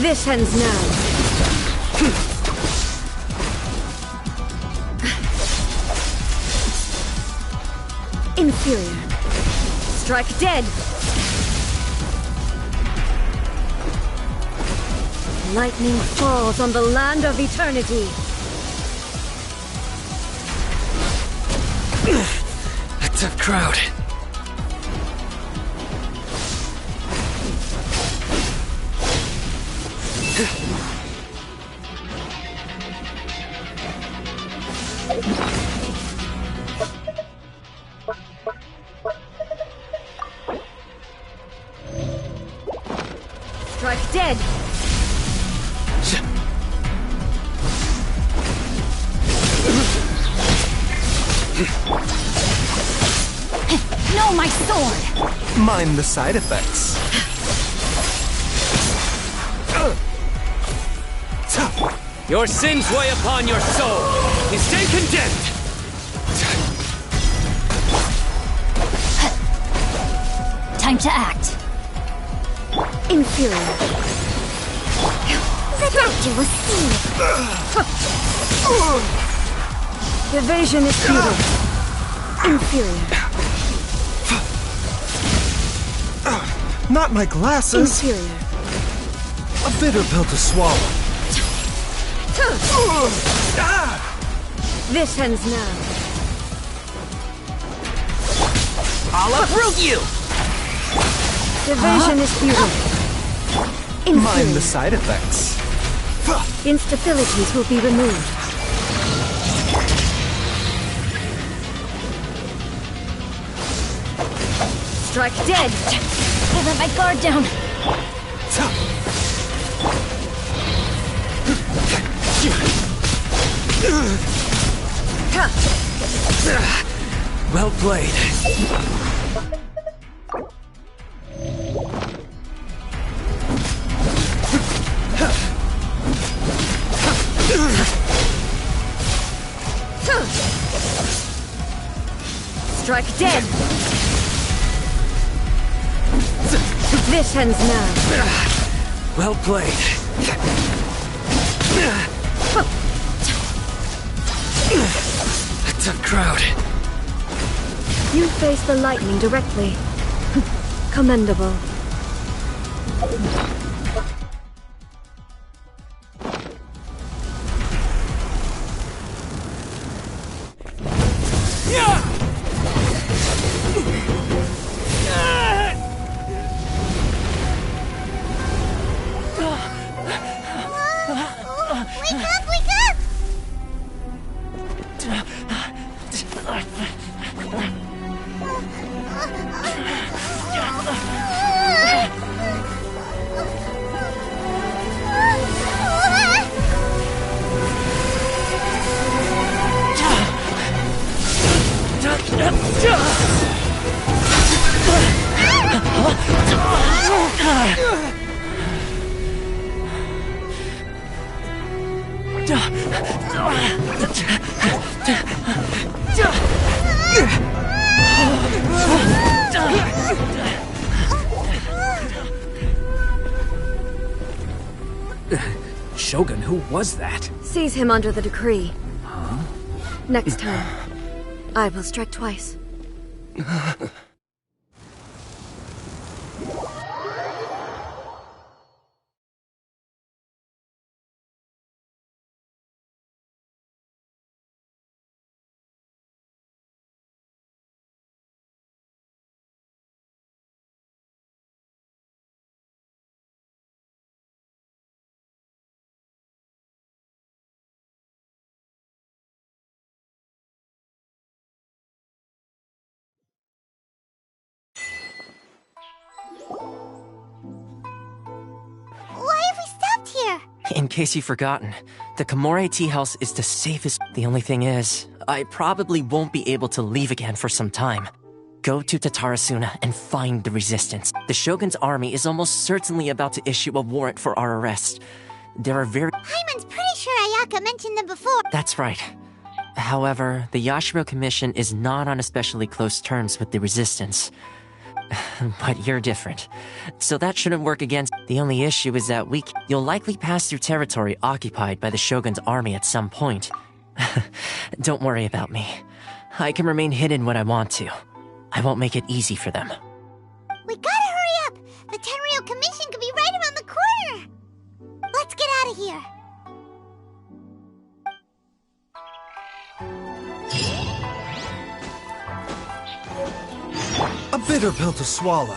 Speaker 18: This ends now. Inferior. Strike dead. Lightning falls on the land of eternity.
Speaker 19: A tough crowd.
Speaker 18: Strike dead.
Speaker 17: No, my sword!
Speaker 2: Mind the side effects.
Speaker 19: Your sins weigh upon your soul. You stand condemned.
Speaker 17: Time to act.
Speaker 18: Inferior.
Speaker 8: The doctor was seeing it.
Speaker 18: Evasion is futile. Inferior.
Speaker 2: Not my glasses.
Speaker 18: Inferior.
Speaker 2: A bitter pill to swallow.
Speaker 18: This ends now.
Speaker 19: I'll uproot you!
Speaker 18: Evasion is futile.
Speaker 2: Mind the side effects.
Speaker 18: Instabilities will be removed. Strike dead!
Speaker 17: I let my guard down.
Speaker 19: Well played.
Speaker 18: Strike dead! This ends now.
Speaker 19: Well played. A tough crowd.
Speaker 18: You face the lightning directly.
Speaker 8: Wake up, wake up!
Speaker 20: Shogun, who was that?
Speaker 18: Seize him under the decree. Huh? Next time, I will strike twice.
Speaker 8: Why have we stopped here?
Speaker 21: In case you've forgotten, the Komore tea house is the safest. The only thing is, I probably won't be able to leave again for some time. Go to Tatarasuna and find the resistance. The Shogun's army is almost certainly about to issue a warrant for our arrest. There are
Speaker 8: Hyman's pretty sure Ayaka mentioned them before.
Speaker 21: That's right. However, the Yashiro Commission is not on especially close terms with the resistance. But you're different. So that shouldn't work against. The only issue is that you'll likely pass through territory occupied by the Shogun's army at some point. Don't worry about me. I can remain hidden when I want to. I won't make it easy for them.
Speaker 8: We gotta hurry up! The Tenryou Commission could be right around the corner! Let's get out of here!
Speaker 2: A bitter pill to swallow.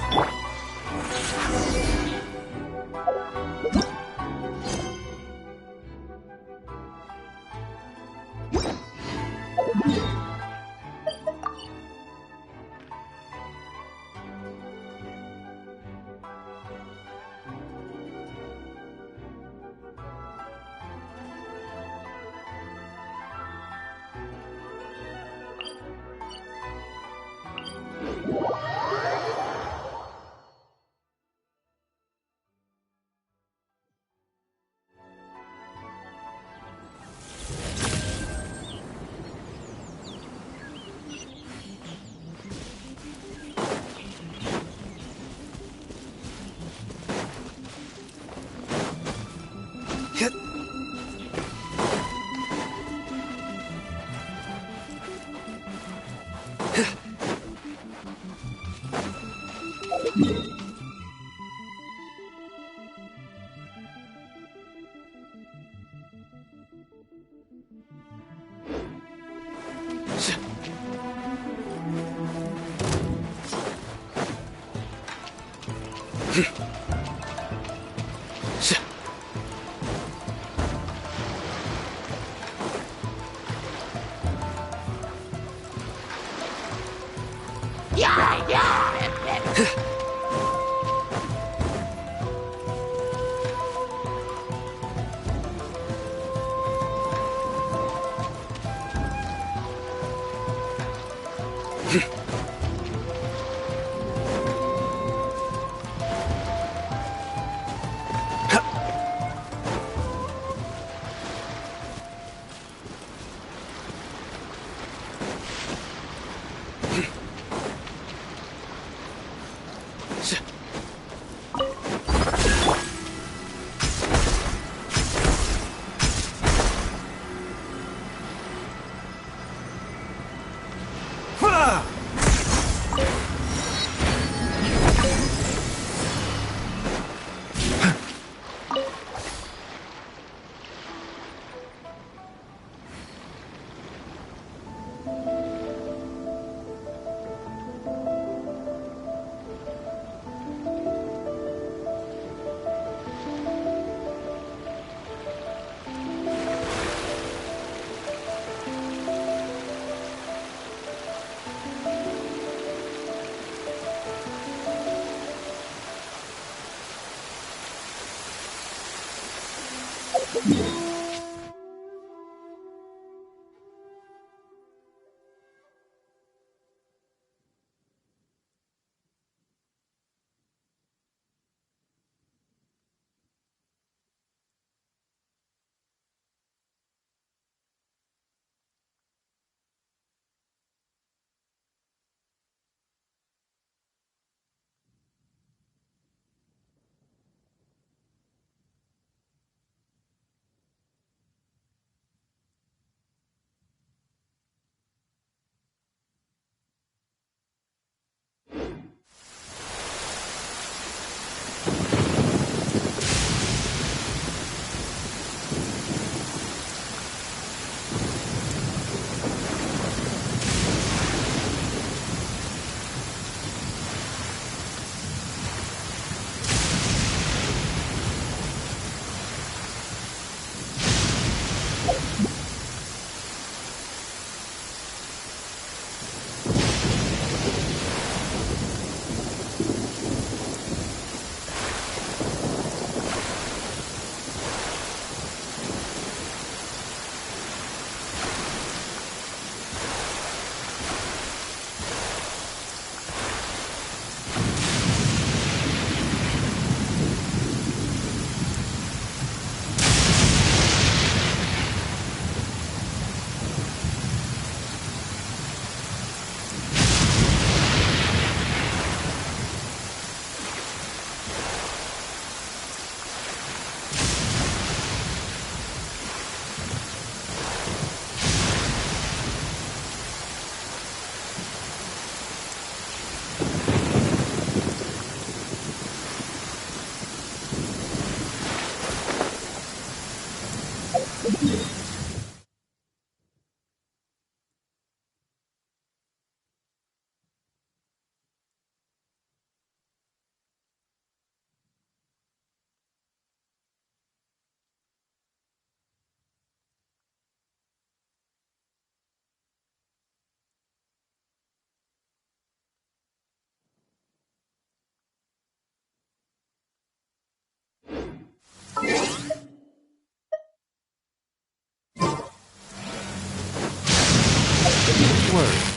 Speaker 2: Word.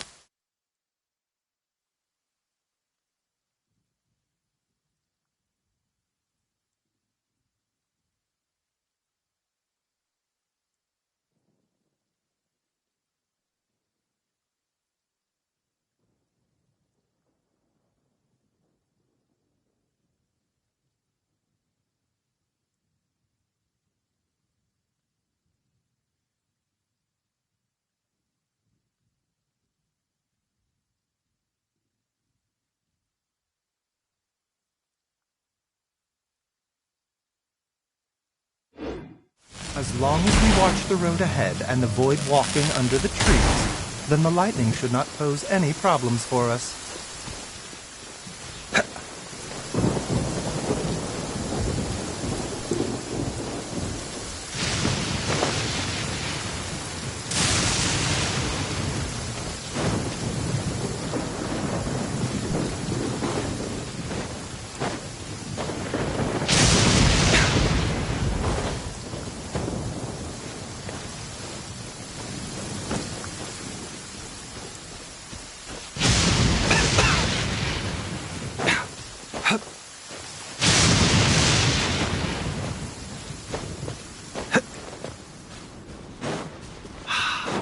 Speaker 2: As long as we watch the road ahead and avoid walking under the trees, then the lightning should not pose any problems for us.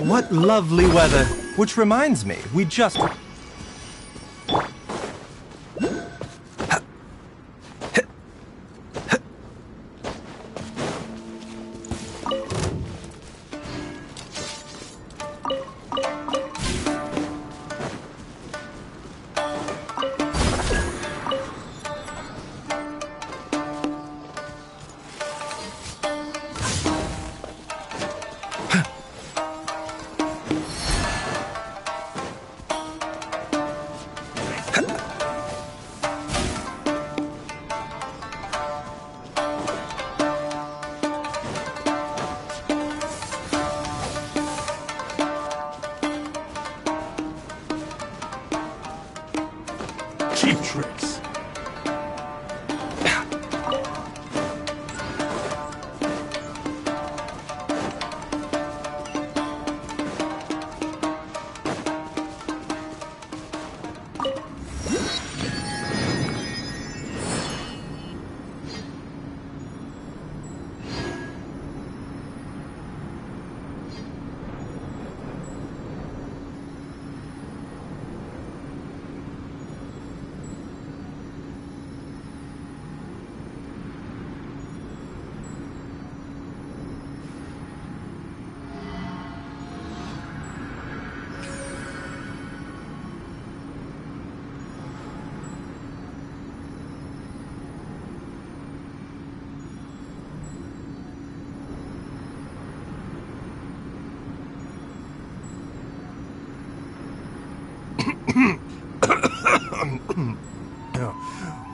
Speaker 2: What lovely weather! Which reminds me, we just...
Speaker 15: Cheap tricks.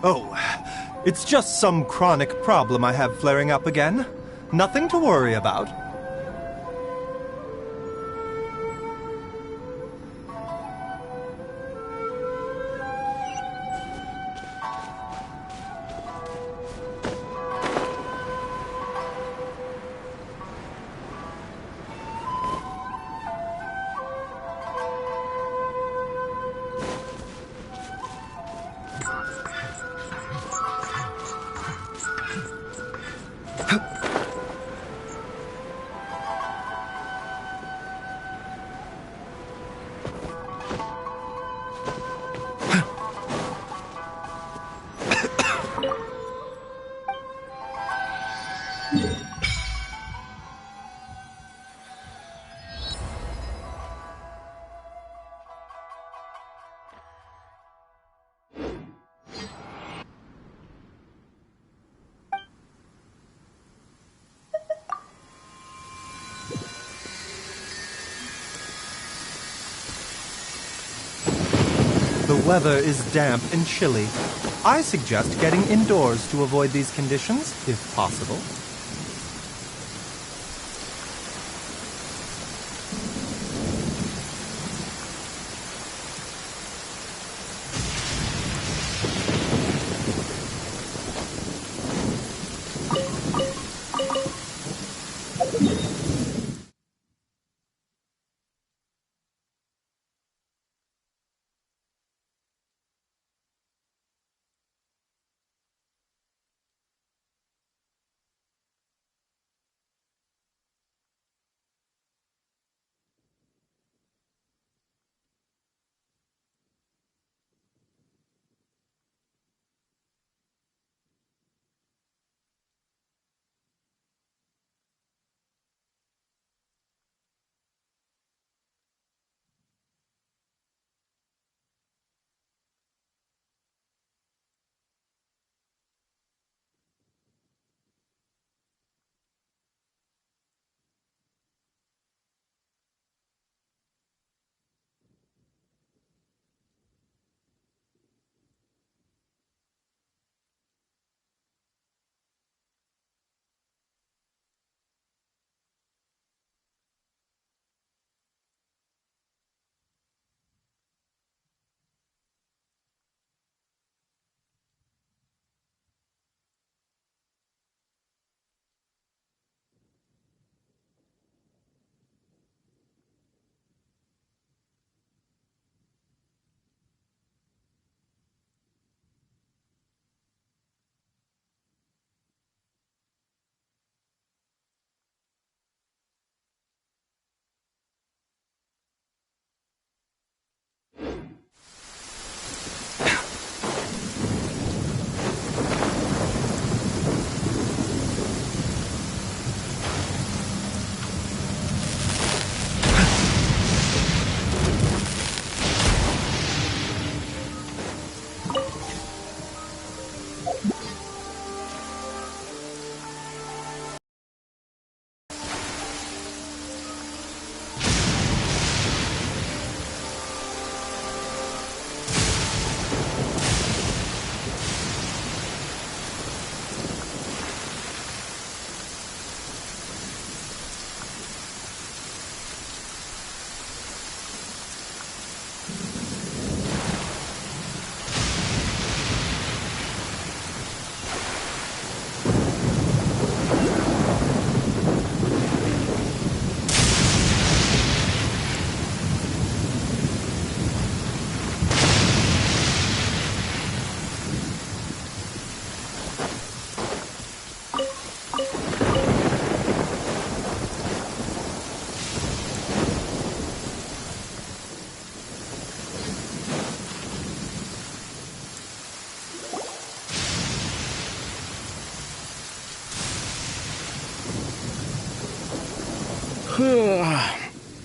Speaker 2: Oh, it's just some chronic problem I have flaring up again. Nothing to worry about. The weather is damp and chilly. I suggest getting indoors to avoid these conditions, if possible.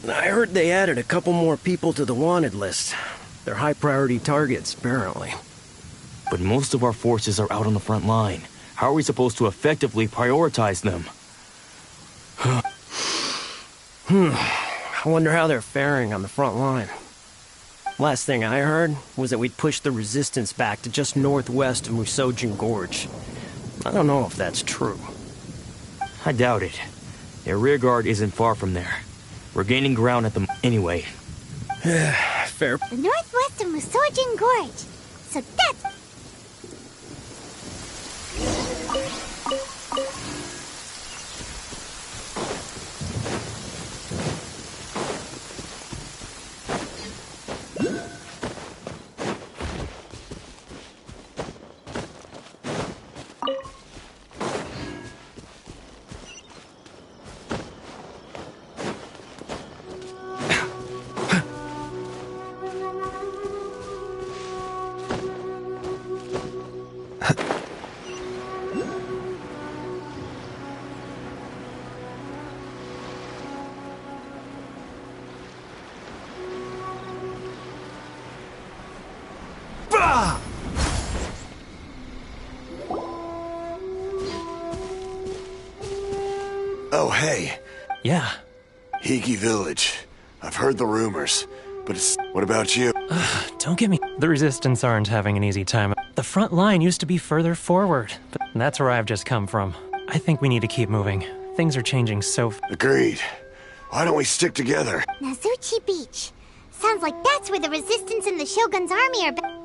Speaker 4: I heard they added a couple more people to the wanted list. They're high-priority targets, apparently.
Speaker 22: But most of our forces are out on the front line. How are we supposed to effectively prioritize them?
Speaker 4: I wonder how they're faring on the front line. Last thing I heard was that we'd pushed the resistance back to just northwest of Musojin Gorge. I don't know if that's true.
Speaker 22: I doubt it. Their rearguard isn't far from there. We're gaining ground at them anyway.
Speaker 4: Fair.
Speaker 8: The northwest of Musojin Gorge. So that's...
Speaker 12: Oh, hey.
Speaker 4: Yeah.
Speaker 12: Hiiiii Village. I've heard the rumors. but what about you?
Speaker 1: Don't get me. The Resistance aren't having an easy time. The front line used to be further forward, but that's where I've just come from. I think we need to keep moving. Things are changing so
Speaker 12: Agreed. Why don't we stick together?
Speaker 8: Nazuchi Beach. Sounds like that's where the Resistance and the Shogun's army are.